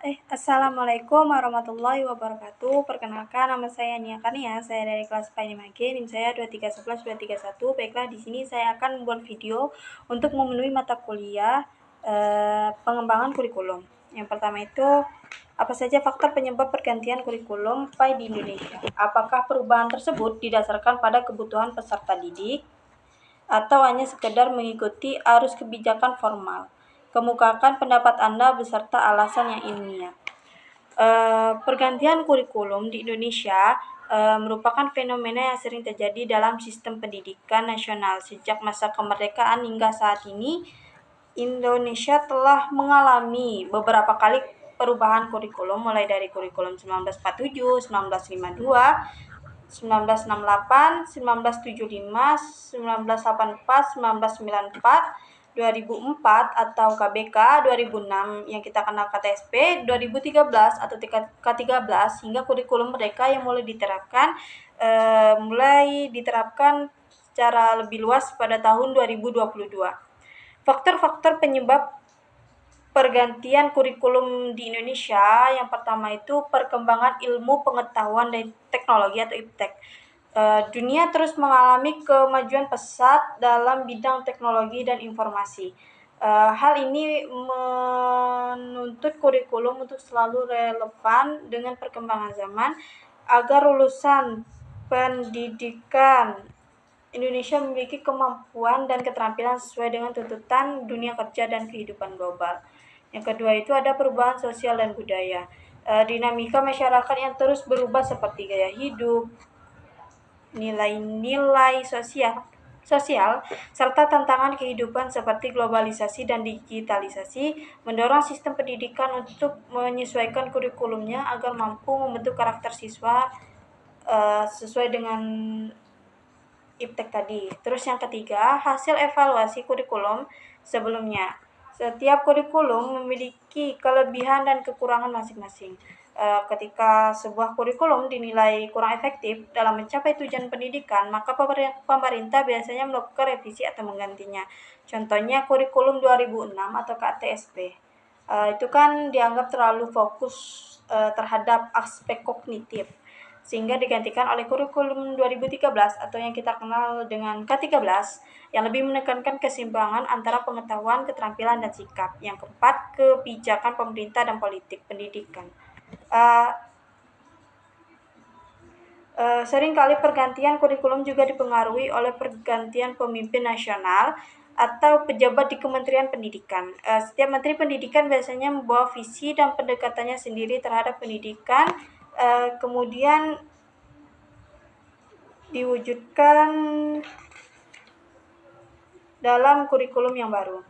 Assalamualaikum warahmatullahi wabarakatuh. Perkenalkan, nama saya Nia Kania. Saya dari kelas PAI5G, NIM saya 2311-231. Baiklah, di sini saya akan membuat video untuk memenuhi mata kuliah pengembangan kurikulum. Yang pertama itu, apa saja faktor penyebab pergantian kurikulum PAI di Indonesia? Apakah perubahan tersebut didasarkan pada kebutuhan peserta didik atau hanya sekedar mengikuti arus kebijakan formal? Kemukakan pendapat Anda beserta alasan yang ilmiah. Pergantian kurikulum di Indonesia merupakan fenomena yang sering terjadi dalam sistem pendidikan nasional. Sejak masa kemerdekaan hingga saat ini, Indonesia telah mengalami beberapa kali perubahan kurikulum, mulai dari kurikulum 1947, 1952, 1968, 1975, 1984, 1994, 2004 atau KBK, 2006 yang kita kenal KTSP, 2013 atau K13 hingga kurikulum mereka yang mulai diterapkan secara lebih luas pada tahun 2022. Faktor-faktor penyebab pergantian kurikulum di Indonesia, yang pertama itu perkembangan ilmu pengetahuan dan teknologi atau IPTEK. Dunia terus mengalami kemajuan pesat dalam bidang teknologi dan informasi. Hal ini menuntut kurikulum untuk selalu relevan dengan perkembangan zaman agar lulusan pendidikan Indonesia memiliki kemampuan dan keterampilan sesuai dengan tuntutan dunia kerja dan kehidupan global. Yang kedua itu ada perubahan sosial dan budaya. Dinamika masyarakat yang terus berubah seperti gaya hidup, nilai-nilai sosial, serta tantangan kehidupan seperti globalisasi dan digitalisasi mendorong sistem pendidikan untuk menyesuaikan kurikulumnya agar mampu membentuk karakter siswa sesuai dengan IPTEK tadi. Terus yang ketiga, hasil evaluasi kurikulum sebelumnya. Setiap kurikulum memiliki kelebihan dan kekurangan masing-masing. Ketika sebuah kurikulum dinilai kurang efektif dalam mencapai tujuan pendidikan, maka pemerintah biasanya melakukan revisi atau menggantinya. Contohnya kurikulum 2006 atau KTSP. Itu kan dianggap terlalu fokus terhadap aspek kognitif, sehingga digantikan oleh kurikulum 2013 atau yang kita kenal dengan K13 yang lebih menekankan keseimbangan antara pengetahuan, keterampilan, dan sikap. Yang keempat, kebijakan pemerintah dan politik pendidikan. Seringkali pergantian kurikulum juga dipengaruhi oleh pergantian pemimpin nasional atau pejabat di Kementerian Pendidikan. Setiap Menteri Pendidikan biasanya membawa visi dan pendekatannya sendiri terhadap pendidikan, kemudian diwujudkan dalam kurikulum yang baru.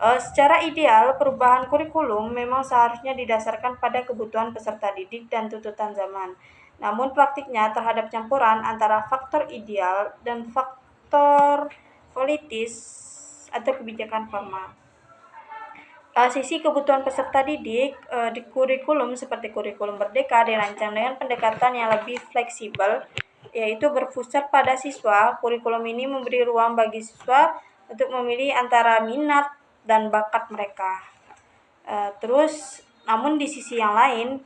Secara ideal, perubahan kurikulum memang seharusnya didasarkan pada kebutuhan peserta didik dan tuntutan zaman. Namun praktiknya terhadap campuran antara faktor ideal dan faktor politis atau kebijakan formal. Sisi kebutuhan peserta didik di kurikulum seperti kurikulum Merdeka dirancang dengan pendekatan yang lebih fleksibel, yaitu berpusat pada siswa. Kurikulum ini memberi ruang bagi siswa untuk memilih antara minat dan bakat mereka. Namun di sisi yang lain,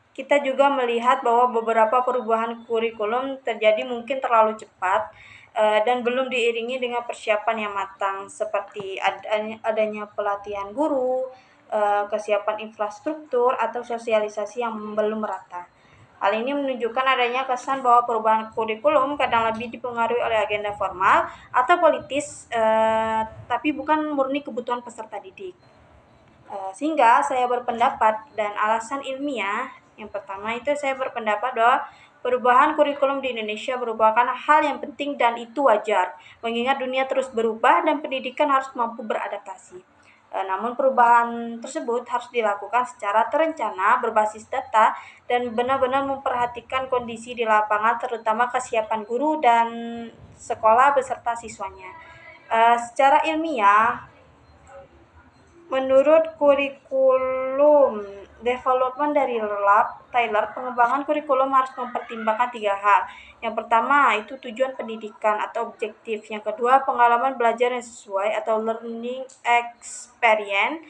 kita juga melihat bahwa beberapa perubahan kurikulum terjadi mungkin terlalu cepat dan belum diiringi dengan persiapan yang matang, seperti adanya pelatihan guru, kesiapan infrastruktur, atau sosialisasi yang belum merata. Hal ini menunjukkan adanya kesan bahwa perubahan kurikulum kadang lebih dipengaruhi oleh agenda formal atau politis, tapi bukan murni kebutuhan peserta didik. Sehingga saya berpendapat, dan alasan ilmiah, yang pertama itu saya berpendapat bahwa perubahan kurikulum di Indonesia merupakan hal yang penting dan itu wajar, mengingat dunia terus berubah dan pendidikan harus mampu beradaptasi. Namun perubahan tersebut harus dilakukan secara terencana, berbasis data, dan benar-benar memperhatikan kondisi di lapangan, terutama kesiapan guru dan sekolah beserta siswanya. Secara ilmiah, menurut kurikulum development dari Taylor, pengembangan kurikulum harus mempertimbangkan 3 hal. Yang pertama itu tujuan pendidikan atau objektif. Yang kedua, pengalaman belajar yang sesuai atau learning experience.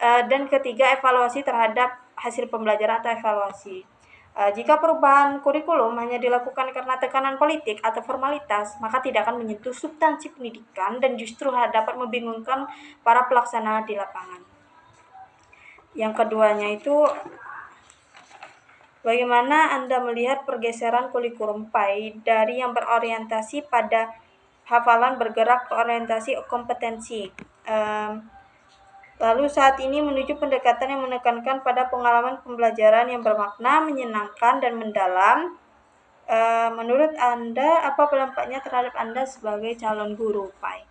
Dan ketiga, evaluasi terhadap hasil pembelajaran atau evaluasi. Jika perubahan kurikulum hanya dilakukan karena tekanan politik atau formalitas, maka tidak akan menyentuh substansi pendidikan dan justru dapat membingungkan para pelaksana di lapangan. Yang keduanya itu, bagaimana Anda melihat pergeseran kurikulum PAI dari yang berorientasi pada hafalan bergerak ke orientasi kompetensi? Lalu saat ini menuju pendekatan yang menekankan pada pengalaman pembelajaran yang bermakna, menyenangkan, dan mendalam. Menurut Anda, apa dampaknya terhadap Anda sebagai calon guru PAI?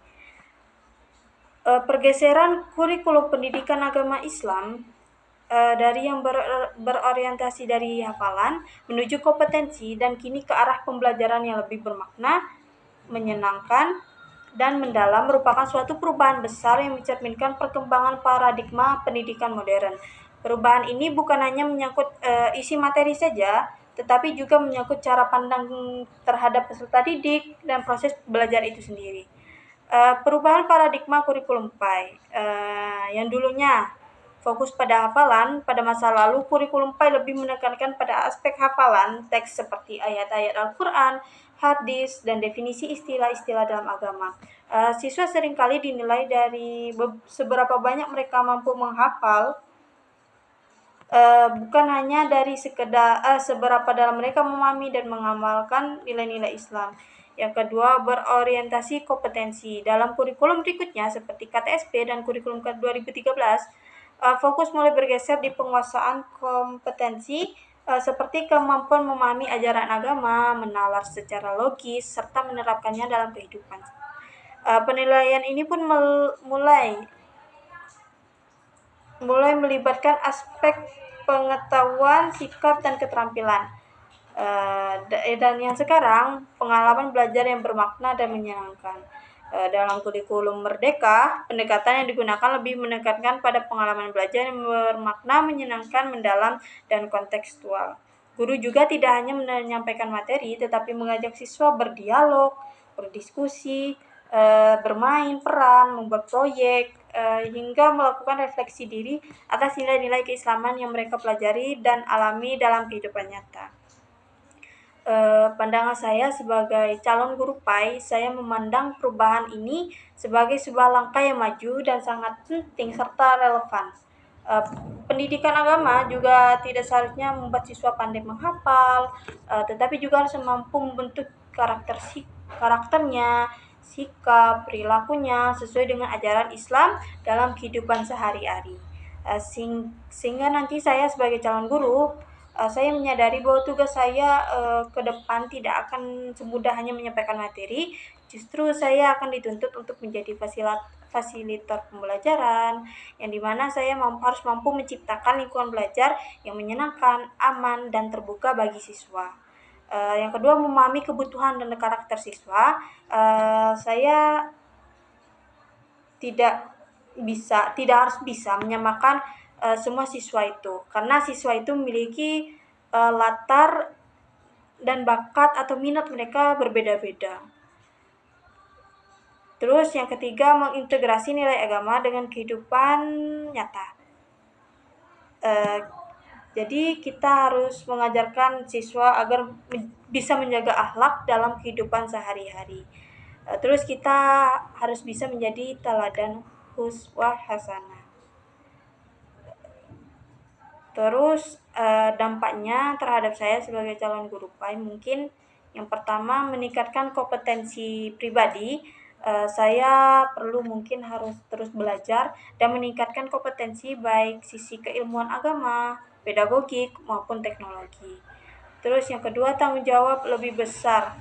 Pergeseran kurikulum pendidikan agama Islam dari yang berorientasi dari hafalan menuju kompetensi dan kini ke arah pembelajaran yang lebih bermakna, menyenangkan, dan mendalam merupakan suatu perubahan besar yang mencerminkan perkembangan paradigma pendidikan modern. Perubahan ini bukan hanya menyangkut isi materi saja, tetapi juga menyangkut cara pandang terhadap peserta didik dan proses belajar itu sendiri. Perubahan paradigma kurikulum PAI yang dulunya fokus pada hafalan, pada masa lalu kurikulum PAI lebih menekankan pada aspek hafalan teks seperti ayat-ayat Al-Quran, hadis, dan definisi istilah-istilah dalam agama. Siswa seringkali dinilai dari seberapa banyak mereka mampu menghafal, bukan hanya dari seberapa dalam mereka memahami dan mengamalkan nilai-nilai Islam. Yang kedua, berorientasi kompetensi. Dalam kurikulum berikutnya seperti KTSP dan kurikulum ke-2013, fokus mulai bergeser di penguasaan kompetensi seperti kemampuan memahami ajaran agama, menalar secara logis, serta menerapkannya dalam kehidupan. Penilaian ini pun mulai melibatkan aspek pengetahuan, sikap, dan keterampilan. Dan yang sekarang, pengalaman belajar yang bermakna dan menyenangkan. Dalam kurikulum Merdeka, pendekatan yang digunakan lebih menekankan pada pengalaman belajar yang bermakna, menyenangkan, mendalam, dan kontekstual. Guru juga tidak hanya menyampaikan materi, tetapi mengajak siswa berdialog, berdiskusi, bermain peran, membuat proyek, hingga melakukan refleksi diri atas nilai-nilai keislaman yang mereka pelajari dan alami dalam kehidupan nyata. Pandangan saya sebagai calon guru PAI, saya memandang perubahan ini sebagai sebuah langkah yang maju dan sangat penting serta relevan. Pendidikan agama juga tidak seharusnya membuat siswa pandai menghafal, tetapi juga harus mampu membentuk karakternya, sikap, perilakunya sesuai dengan ajaran Islam dalam kehidupan sehari-hari. Sehingga nanti saya sebagai calon guru, saya menyadari bahwa tugas saya ke depan tidak akan semudah hanya menyampaikan materi, justru saya akan dituntut untuk menjadi fasilitator pembelajaran, yang dimana saya harus mampu menciptakan lingkungan belajar yang menyenangkan, aman, dan terbuka bagi siswa. Yang kedua, memahami kebutuhan dan karakter siswa. Saya tidak harus bisa menyamakan semua siswa itu, karena siswa itu memiliki latar dan bakat atau minat mereka berbeda-beda. Terus yang ketiga, mengintegrasi nilai agama dengan kehidupan nyata. Jadi kita harus mengajarkan siswa agar bisa menjaga akhlak dalam kehidupan sehari-hari. Terus kita harus bisa menjadi teladan uswah hasanah. Terus dampaknya terhadap saya sebagai calon guru PAI mungkin yang pertama, meningkatkan kompetensi pribadi. Saya mungkin harus terus belajar dan meningkatkan kompetensi baik sisi keilmuan agama, pedagogik, maupun teknologi. Terus yang kedua, tanggung jawab lebih besar.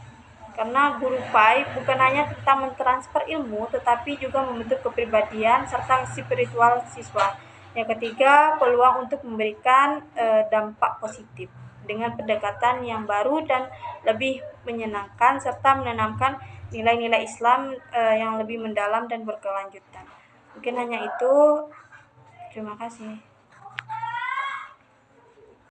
Karena guru PAI bukan hanya tentang mentransfer ilmu, tetapi juga membentuk kepribadian serta spiritual siswa. Yang ketiga, peluang untuk memberikan dampak positif dengan pendekatan yang baru dan lebih menyenangkan serta menanamkan nilai-nilai Islam yang lebih mendalam dan berkelanjutan. Mungkin hanya itu. Terima kasih.